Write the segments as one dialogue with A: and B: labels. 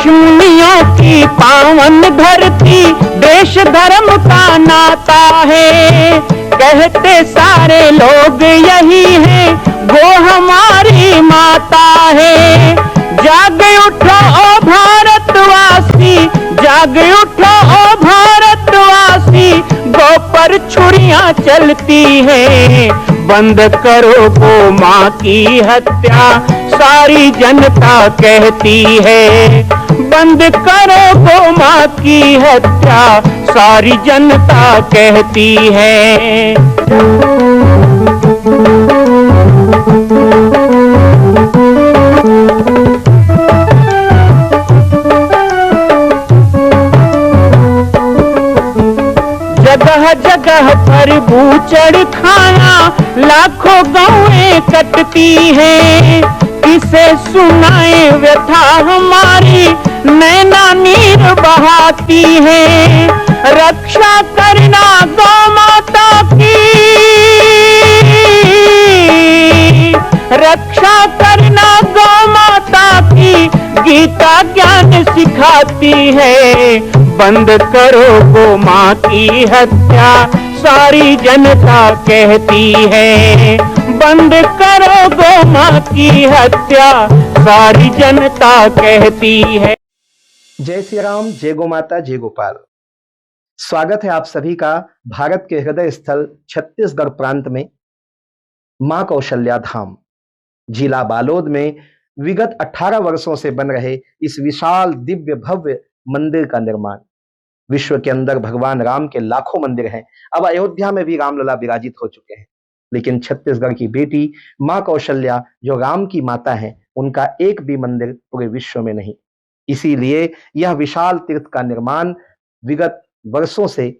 A: ऋषिमुनियों की पावन धरती, देश धर्म का नाता है। कहते सारे लोग यही है, वो हमारी माता है। जाग उठो ओ भारतवासी, जाग उठो ओ भारतवासी, गौ पर छुरियां चलती हैं। बंद करो गौ माँ की हत्या, सारी जनता कहती है। बंद करो गौ माँ की हत्या, सारी जनता कहती है। जगह जगह पर बूचड़ खाना, लाखों गौएं कटती हैं। किसे सुनाए व्यथा हमारी, नैना नीर बहाती है। रक्षा करना गौ माता की, रक्षा करना गौ माता की, गीता ज्ञान सिखाती है। बंद करो गौ माँ की हत्या, सारी जनता कहती है। बंद करो गौ माँ की हत्या, सारी जनता कहती है।
B: जय श्री राम, जय गौ माता, जय गोपाल। स्वागत है आप सभी का भारत के हृदय स्थल छत्तीसगढ़ प्रांत में मां कौशल्या धाम जिला बालोद में विगत 18 वर्षों से बन रहे इस विशाल दिव्य भव्य मंदिर का निर्माण। विश्व के अंदर भगवान राम के लाखों मंदिर हैं। अब अयोध्या में भी रामलला विराजित हो चुके हैं, लेकिन छत्तीसगढ़ की बेटी मां कौशल्या जो राम की माता है, उनका एक भी मंदिर पूरे विश्व में नहीं। इसीलिए यह विशाल तीर्थ का निर्माण विगत वर्षों से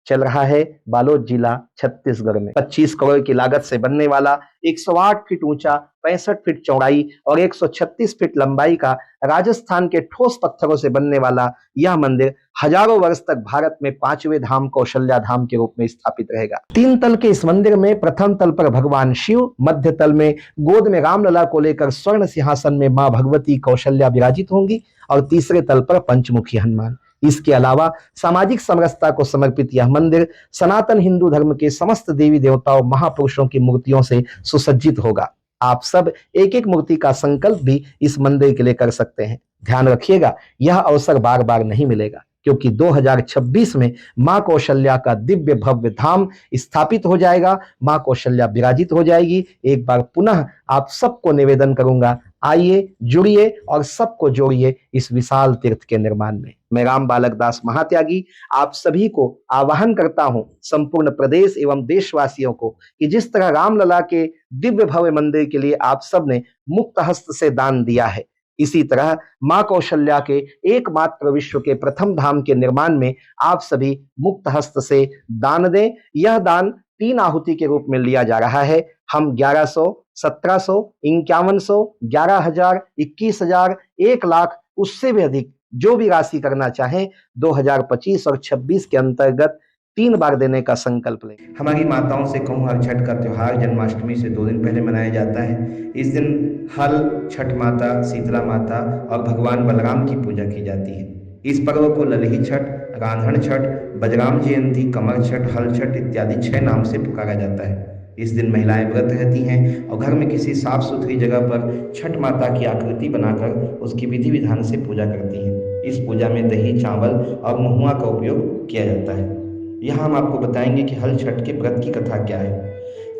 B: चल रहा है बालोद जिला छत्तीसगढ़ में। 25 करोड़ की लागत से बनने वाला 108 फीट ऊंचा, 65 फीट चौड़ाई और 136 फीट लंबाई का राजस्थान के ठोस पत्थरों से बनने वाला यह मंदिर हजारों वर्ष तक भारत में 5वें धाम कौशल्या धाम के रूप में स्थापित रहेगा। 3 तल के इस मंदिर में प्रथम तल पर भगवान शिव, मध्य तल में गोद में रामलला को लेकर स्वर्ण सिंहासन में मां भगवती कौशल्या विराजित होंगी और तीसरे तल पर पंचमुखी हनुमान। इसके अलावा सामाजिक समरसता को समर्पित यह मंदिर सनातन हिंदू धर्म के समस्त देवी देवताओं महापुरुषों की मूर्तियों से सुसज्जित होगा। आप सब एक एक मूर्ति का संकल्प भी इस मंदिर के लिए कर सकते हैं। ध्यान रखिएगा, यह अवसर बार बार नहीं मिलेगा, क्योंकि 2026 में मां कौशल्या का दिव्य भव्य धाम स्थापित हो जाएगा। मां कौशल्या विराजित हो जाएगी। एक बार पुनः आप सबको निवेदन करूंगा, आइए, जुड़िए और सबको जोड़िए इस विशाल तीर्थ के निर्माण में। मैं राम बालक दास महात्यागी आप सभी को आह्वान करता हूं, संपूर्ण प्रदेश एवं देशवासियों को, कि जिस तरह रामलला के दिव्य भव्य मंदिर के लिए आप सब ने मुक्त हस्त से दान दिया है, इसी तरह मां कौशल्या के एकमात्र विश्व के प्रथम धाम के निर्माण में आप सभी मुक्त हस्त से दान दें। यह दान 3 आहुति के रूप में लिया जा रहा है। हम 1100, 1700, 5100, 11,000, 21,000, 1 लाख, उससे भी अधिक जो भी राशि करना चाहें 2025 और 26 के अंतर्गत 3 बार देने का संकल्प लें।
C: हमारी माताओं से कहूँ, हर छठ का त्योहार जन्माष्टमी से 2 दिन पहले मनाया जाता है। इस दिन हल छठ माता, शीतला माता और भगवान बलराम की पूजा की जाती है। इस पर्व को ललही छठ, रांधण छठ, बजराम जयंती, कमर छठ, हल छठ इत्यादि 6 नाम से पुकारा जाता है। इस दिन महिलाएं व्रत रहती हैं और घर में किसी साफ सुथरी जगह पर छठ माता की आकृति बनाकर उसकी विधि विधान से पूजा करती हैं। इस पूजा में दही, चावल और महुआ का उपयोग किया जाता है। यहाँ हम आपको बताएंगे कि हल छठ के व्रत की कथा क्या है।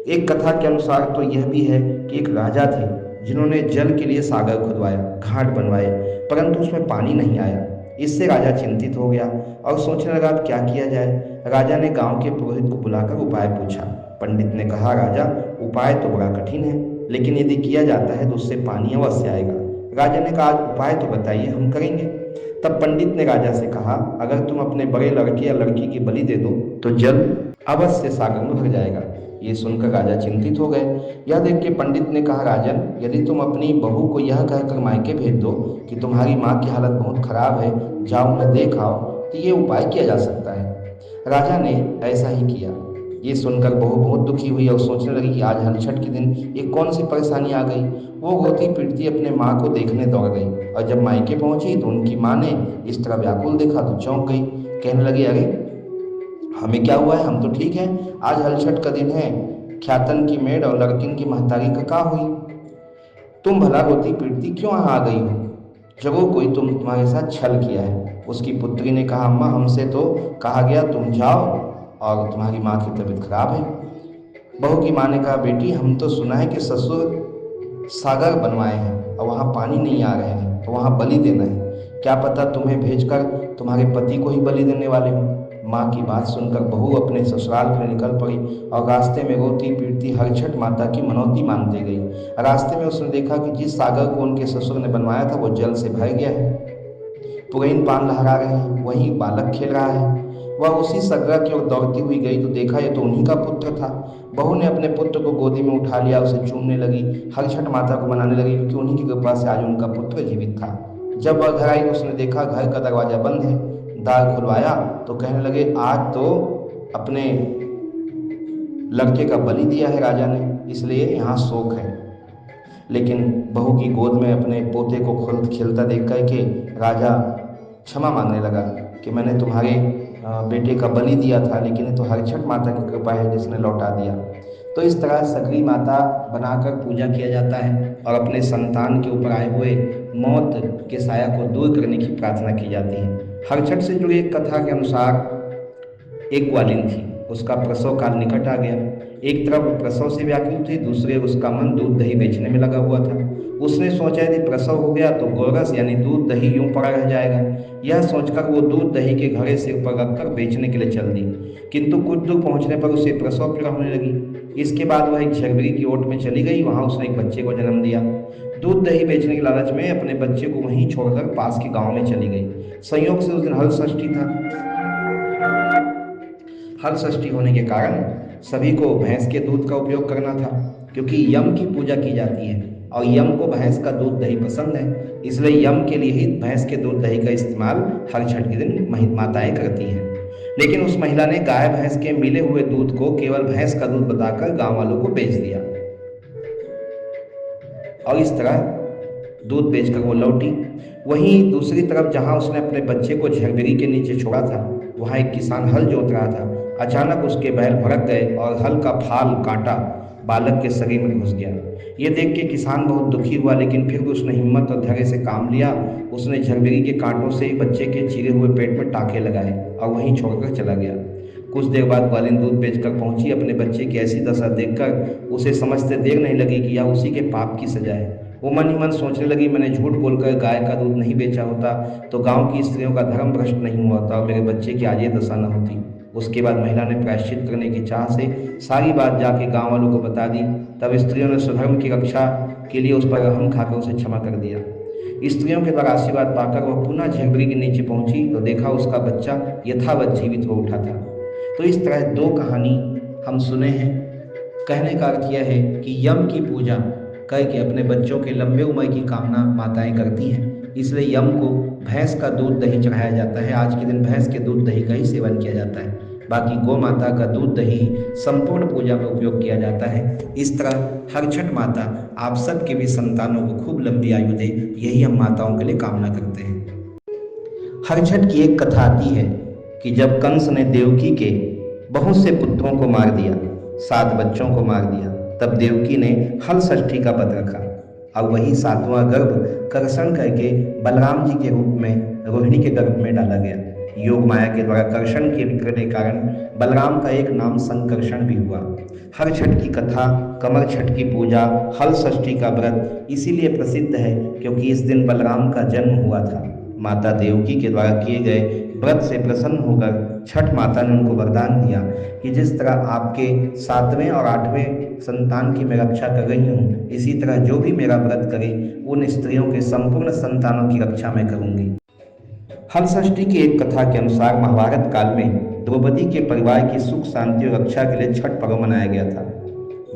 C: एक कथा के अनुसार तो यह भी है कि एक राजा थे जिन्होंने जल के लिए सागर खुदवाया, घाट बनवाए, परंतु उसमें पानी नहीं आया। इससे राजा चिंतित हो गया और सोचने लगा अब क्या किया जाए। राजा ने गांव के पुरोहित को बुलाकर उपाय पूछा। पंडित ने कहा, राजा उपाय तो बड़ा कठिन है, लेकिन यदि किया जाता है तो उससे पानी अवश्य आएगा। राजा ने कहा, उपाय तो बताइए, हम करेंगे। तब पंडित ने राजा से कहा, अगर तुम अपने बड़े लड़के या लड़की की बलि दे दो तो जल अवश्य सागर में भर जाएगा। ये सुनकर राजा चिंतित हो गए। यह देख के पंडित ने कहा, राजन, यदि तुम अपनी बहू को यह कहकर मायके भेज दो कि तुम्हारी माँ की हालत बहुत खराब है, जाओ उन्हें देख आओ, तो ये उपाय किया जा सकता है। राजा ने ऐसा ही किया। ये सुनकर बहू बहुत दुखी हुई और सोचने लगी कि आज हल छठ के दिन ये कौन सी परेशानी आ गई। वो रोती पीटती अपने माँ को देखने दौड़ गई और जब मायके पहुंची तो उनकी माँ ने इस तरह व्याकुल देखा तो चौंक गई। कहने लगी, अरे हमें क्या हुआ है, हम तो ठीक हैं, आज हल छठ का दिन है, ख्यातन की मेड़ और लड़किन की महतारी का क्या हुई, तुम भला रोती पीटती क्यों आ गई हो, जरूर कोई तुम्हारे साथ छल किया है। उसकी पुत्री ने कहा, अम्मा हमसे तो कहा गया तुम जाओ और तुम्हारी माँ की तबीयत खराब है। बहू की माँ ने कहा, बेटी हम तो सुना है कि ससुर सागर बनवाए हैं और वहाँ पानी नहीं आ रहे हैं तो वहाँ बलि देना है, क्या पता तुम्हें भेजकर तुम्हारे पति को ही बलि देने वाले हो। माँ की बात सुनकर बहू अपने ससुराल के लिए निकल पड़ी और रास्ते में रोती पीटती हर छठ माता की मनौती मानते गई। रास्ते में उसने देखा कि जिस सागर को उनके ससुर ने बनवाया था वो जल से भर गया है, पुरैन पान लहरा रहे हैं, वही बालक खेल रहा है। वह उसी सगरा की ओर दौड़ती हुई गई तो देखा ये तो उन्हीं का पुत्र था। बहू ने अपने पुत्र को गोदी में उठा लिया, उसे चूमने लगी, हर छठ माता को मनाने लगी क्योंकि उन्हीं की कृपा से आज उनका पुत्र जीवित था। जब वह घर आई तो उसने देखा घर का दरवाजा बंद है। द्वार खुलवाया तो कहने लगे, आज तो अपने लड़के का बलि दिया है राजा ने, इसलिए यहाँ शोक है। लेकिन बहू की गोद में अपने पोते को खेलता देख कर के राजा क्षमा मांगने लगा कि मैंने तुम्हारे बेटे का बलि दिया था, लेकिन ये तो हर छठ माता की कृपा है जिसने लौटा दिया। तो इस तरह सकरी माता बनाकर पूजा किया जाता है और अपने संतान के ऊपर आए हुए मौत के साया को दूर करने की प्रार्थना की जाती है। हर छठ से जुड़ी एक कथा के अनुसार एक ग्वालिन थी, उसका प्रसव काल निकट आ गया। एक तरफ प्रसव से व्याकुल थी, दूसरे उसका मन दूध दही बेचने में लगा हुआ था। उसने सोचा यदि प्रसव हो गया तो गोरस यानी दूध दही यूं पड़ा रह जाएगा। यह सोचकर वो दूध दही के घड़े सिर पर रखकर बेचने के लिए चल दी, किंतु कुछ दूर पहुंचने पर उसे प्रसव पीड़ा होने लगी। इसके बाद वह एक झरबरी की ओट में चली गई, वहां उसने एक बच्चे को जन्म दिया। दूध दही बेचने के लालच में अपने बच्चे को वहीं छोड़कर पास के गांव में चली गई। संयोग से उस दिन हल षष्ठी था। हल षष्ठी होने के कारण सभी को भैंस के दूध का उपयोग करना था, क्योंकि यम की पूजा की जाती है और यम को भैंस का दूध दही पसंद है, इसलिए यम के लिए ही भैंस के दूध दही का इस्तेमाल हर छठ के दिन माताएं करती हैं। लेकिन उस महिला ने गाय भैंस के मिले हुए दूध को केवल भैंस का दूध बताकर गांव वालों को बेच दिया और इस तरह दूध बेचकर वो लौटी। वहीं दूसरी तरफ जहां उसने अपने बच्चे को झरबेरी के नीचे छोड़ा था, वहां एक किसान हल जोत रहा था। अचानक उसके बैल भड़क गए और हल का फाल कांटा बालक के शरीर में घुस गया। ये देख के किसान बहुत दुखी हुआ, लेकिन फिर भी उसने हिम्मत और धैर्य से काम लिया। उसने झरबेरी के कांटों से बच्चे के चीरे हुए पेट में टाँके लगाए और वहीं छोड़कर चला गया। कुछ देर बाद ग्वालिन दूध बेचकर पहुंची। अपने बच्चे की ऐसी दशा देखकर उसे समझते देर नहीं लगी कि यह उसी के पाप की सजा है। वो मन ही मन सोचने लगी, मैंने झूठ बोलकर गाय का दूध नहीं बेचा होता तो गांव की स्त्रियों का धर्म भ्रष्ट नहीं हुआ होता और मेरे बच्चे की आज ये दशा न होती। उसके बाद महिला ने प्रायश्चित करने की चाह से सारी बात जाके गांव वालों को बता दी। तब स्त्रियों ने स्वधर्म की रक्षा के लिए उस पर रहम खाकर उसे क्षमा कर दिया। स्त्रियों के द्वारा आशीर्वाद पाकर वह पुनः झरबरी के नीचे पहुंची तो देखा उसका बच्चा यथावत जीवित हो उठा था। तो इस तरह दो कहानी हम सुने हैं। कहने का अर्थ यह है कि यम की पूजा करके अपने बच्चों के लंबे उम्र की कामना माताएं करती हैं, इसलिए यम को भैंस का दूध दही चढ़ाया जाता है। आज के दिन भैंस के दूध दही का ही सेवन किया जाता है, बाकी गौ माता का दूध दही संपूर्ण पूजा में उपयोग किया जाता है। इस तरह हर छठ माता आप सब के भी संतानों को खूब लंबी आयु दे, यही हम माताओं के लिए कामना करते हैं। हर छठ की एक कथा आती है कि जब कंस ने देवकी के बहुत से पुत्रों को मार दिया, 7 बच्चों को मार दिया, तब देवकी ने हल षष्ठी का व्रत रखा और वही 7वां गर्भ कर्षण करके बलराम जी के रूप में रोहिणी के गर्भ में डाला गया। योग माया के द्वारा कर्षण के विक्रय के कारण बलराम का एक नाम संकर्षण भी हुआ। हर छठ की कथा, कमर छठ की पूजा, हल षष्ठी का व्रत इसीलिए प्रसिद्ध है क्योंकि इस दिन बलराम का जन्म हुआ था। माता देवकी के द्वारा किए गए व्रत से प्रसन्न होकर छठ माता ने उनको वरदान दिया कि जिस तरह आपके 7वें और 8वें संतान की मैं रक्षा कर रही हूँ, इसी तरह जो भी मेरा व्रत करे उन स्त्रियों के संपूर्ण संतानों की रक्षा मैं करूँगी। हल षष्ठी की एक कथा के अनुसार महाभारत काल में द्रौपदी के परिवार की सुख शांति और रक्षा के लिए छठ पर्व मनाया गया था।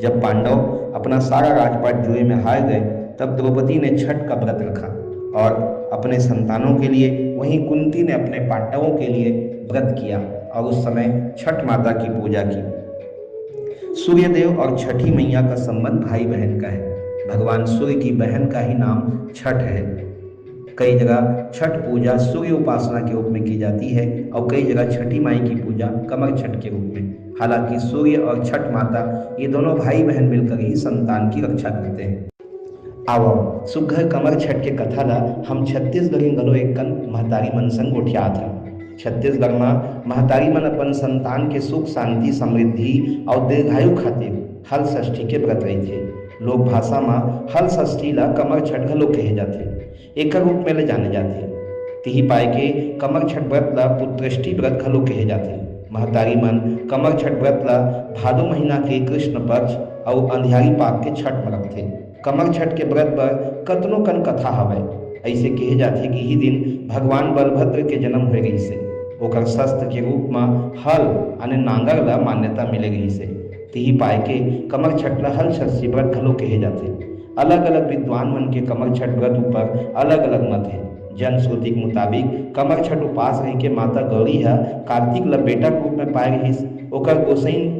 C: जब पांडव अपना सारा राजपाट जुए में हार गए, तब द्रौपदी ने छठ का व्रत रखा और अपने संतानों के लिए, वहीं कुंती ने अपने पांडवों के लिए व्रत किया और उस समय छठ माता की पूजा की। सूर्यदेव और छठी मैया का संबंध भाई बहन का है। भगवान सूर्य की बहन का ही नाम छठ है। कई जगह छठ पूजा सूर्य उपासना के रूप में की जाती है और कई जगह छठी माई की पूजा कमर छठ के रूप में। हालांकि सूर्य और छठ माता ये दोनों भाई बहन मिलकर ही संतान की रक्षा करते हैं। आओ सुघर कमर छठ के कथा ला हम छत्तीसगढ़ी गलो एक कन महतारी मन संग गोठियात हन। छत्तीसगढ़ में महतारी मन अपन संतान के सुख शांति समृद्धि और दीर्घायु खातिर हल षष्ठी के व्रत रही थे। लोक भाषा में हल षष्ठी ला कमर छठ घलो कहे जाते। एक रूप में ले जाने जाते। तिही पाए के कमर छठ व्रत ला पुत्रष्टि व्रत घलो कहे जाते। महतारी मन कमर छठ व्रत ला भादो महीना के कृष्ण पक्ष और अंधियारी पाक के छठ में रखते। कमर छठ के व्रत पर कतनो कन कथा हवै। ऐसे कहे जाते कि ही दिन भगवान बलभद्र के जन्म हुए गई से ओकर शस्त्र के रूप में हल अने नांगर ला मान्यता मिले गई से। तिही पाए के कमर छठ ला हल षष्ठी व्रत घलो कहे जाते। अलग अलग विद्वान मन के कमर छठ व्रत ऊपर अलग अलग मत है। जन श्रुति के मुताबिक कमर छठ उपास रही के माता गौरी है कार्तिक ला बेटा के रूप में पाए रहीस। ओकर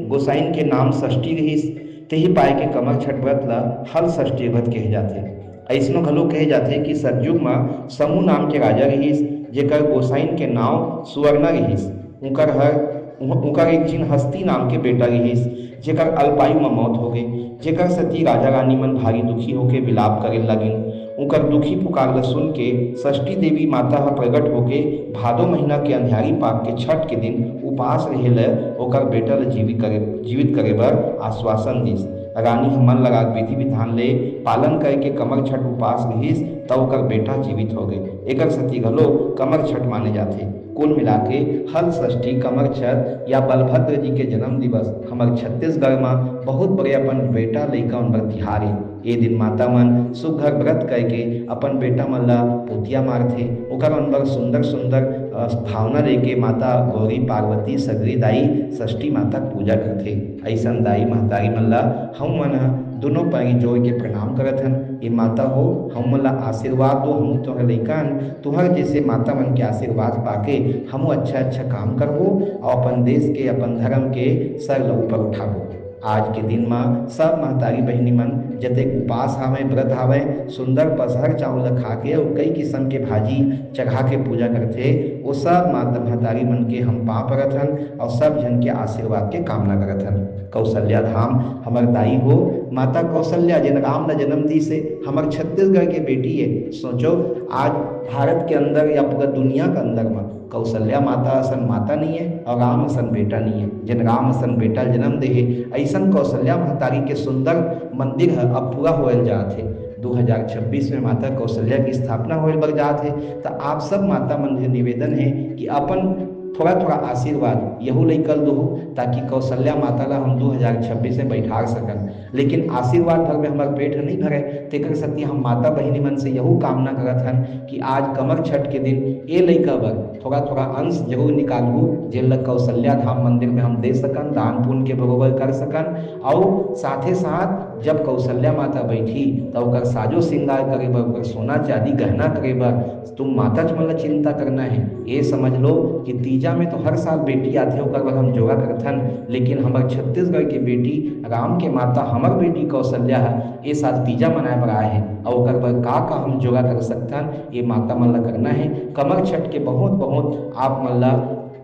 C: गोसाइन के नाम षष्ठी रहीस। तेही पाए के कमर छठ व्रत ला हल षष्ठी व्रत कहे जाते। ऐसनो घलो कहे जाते कि सतयुग में समूह नाम के राजा रहीस जेकर गोसाइन के नाम सुवर्णा रहीस। उनकर एक जिन हस्ती नाम के बेटा रहीस जेकर अल्पायु में मौत हो गई। जेकर सती राजा रानी मन भारी दुखी होके विलाप करे लगिन। उनकर दुखी पुकार ला सुन के षष्ठी देवी माता हा प्रकट होके भादो महीना के अंधियारी पाक के छठ के दिन उपास रहे ले ओकर बेटा ला जीवित करे बर आश्वासन दिस। रानी मन लगा विधि विधान ले पालन करके कमर छठ उपास रहीस तब ओकर बेटा जीवित हो गए। एकर सती घलो कमर छठ माने जाते। कुल मिला के हल षष्ठी कमर छठ या बलभद्र जी के जन्म दिवस हमारे छत्तीसगढ़ में बहुत बड़े अपन बेटा लइका उनकर तिहार है। ये दिन माता मन सुघर व्रत करके अपन बेटा मन ला पोतिया मारथे। ओकर अंदर सुंदर सुंदर भावना लेके माता गौरी पार्वती सगरी दाई षष्ठी माता पूजा करथे। ऐसन दाई महतारी मन ला हम मन दोनों पैरी जोड़ के प्रणाम करत हन। ये माता हो हम ला आशीर्वाद दो। हम तोहर लइकन तुहर जैसे माता मन के आशीर्वाद पाके हम अच्छा अच्छा काम करबो और अपन देश के अपन धर्म के सर ला ऊपर उठाबो। आज के दिन में सब महतारी बहनी मन जते उपास हावे व्रत हावे सुंदर पसहर चावल खा के और कई किस्म के भाजी चढ़ा के पूजा करथे। वो सब माता महतारी मन के हम पाँव पड़त हन और सब जन के आशीर्वाद के कामना करत हन। कौशल्या धाम हमार दाई हो माता कौशल्या जिन राम ने जन्म दी से हमार छत्तीसगढ़ के बेटी है। सोचो आज भारत के अंदर या पूरा दुनिया के अंदर में कौशल्या माता असन माता नहीं है और राम असन बेटा नहीं है। जिन राम असन बेटा जन्म दे ऐसन कौशल्या महतारी के सुंदर मंदिर है अब पूरा होल जाते। 2026 में माता कौशल्या की स्थापना होल बर जात है। तो आप सब माता मन से निवेदन है कि अपन थोड़ा थोड़ा आशीर्वाद यहू लई कर दो ताकि कौशल्या माता ला हम 2026 में बैठा सकन। लेकिन आशीर्वाद भर में हमार पेट नहीं भरे तेकर सती हम माता बहिनी मन से यहू कामना करत हन कि आज कमर छठ के दिन ए लइका बर थोड़ा थोड़ा अंश जरूर निकालू जेल कौशल्या धाम मंदिर में हम दे सकन दान पुण्य के बरोबर कर सकन। और साथे साथ जब कौशल्या माता बैठी तो ओकर साजो श्रृंगार करे बर ओकर सोना चांदी गहना करे बर तुम माता च मन चिंता करना है। ये समझ लो कि तीजा में तो हर साल बेटी आते ओकर बर हम जोगा करथन। लेकिन हमार छत्तीसगढ़ के बेटी राम के माता हमार बेटी कौशल्या है ये साल तीजा मनाए बर आए हैं और ओकर बर का हम जोगा कर सकथन ये माता मन ला करना है। कमर छठ के बहुत बहुत आप मन ला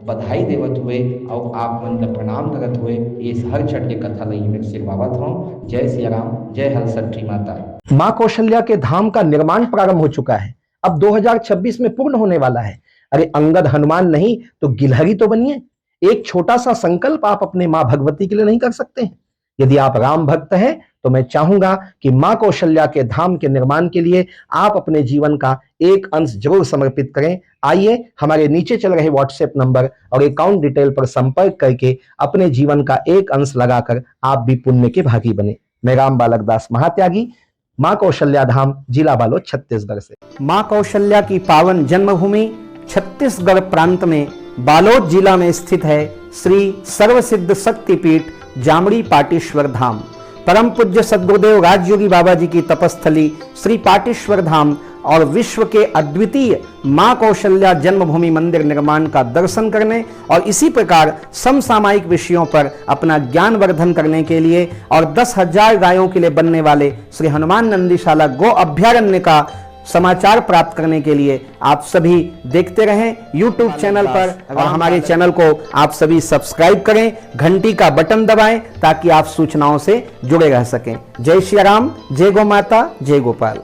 C: बधाई देवत हुए और आप मन ला प्रणाम करत हुए इस हर छठ के कथा लई में सिरवावत हूँ। जय सिया राम, जय हल षष्ठी माता।
B: मां कौशल्या के धाम का निर्माण प्रारंभ हो चुका है, अब 2026 में पूर्ण होने वाला है। अरे अंगद हनुमान नहीं तो गिलहरी तो बनिए। एक छोटा सा संकल्प आप अपने मां भगवती के लिए नहीं कर सकते हैं? यदि आप राम भक्त हैं तो मैं चाहूंगा कि मां कौशल्या के धाम के निर्माण के लिए आप अपने जीवन का एक अंश जरूर समर्पित करें। आइए हमारे नीचे चल रहे व्हाट्सएप नंबर और अकाउंट डिटेल पर संपर्क करके अपने जीवन का एक अंश लगाकर आप भी पुण्य के भागी बने। मैं राम बालक दास महात्यागी, मां कौशल्या धाम, जिला बालोद, छत्तीसगढ़ से। मां कौशल्या की पावन जन्मभूमि छत्तीसगढ़ प्रांत में बालोद जिला में स्थित है श्री सर्वसिद्ध शक्तिपीठ जामड़ी पाटेश्वर धाम। परम पूज्य सद्गुरुदेव राजयोगी बाबा जी की तपस्थली श्री पाटेश्वर धाम और विश्व के अद्वितीय मां कौशल्या जन्मभूमि मंदिर निर्माण का दर्शन करने और इसी प्रकार समसामयिक विषयों पर अपना ज्ञानवर्धन करने के लिए और 10,000 गायों के लिए बनने वाले श्री हनुमान नंदीशाला गो अभ्यारण्य का समाचार प्राप्त करने के लिए आप सभी देखते रहें YouTube चैनल पर और हमारे चैनल को आप सभी सब्सक्राइब करें, घंटी का बटन दबाएं ताकि आप सूचनाओं से जुड़े रह सकें। जय श्री राम, जय गौ माता, जय गोपाल।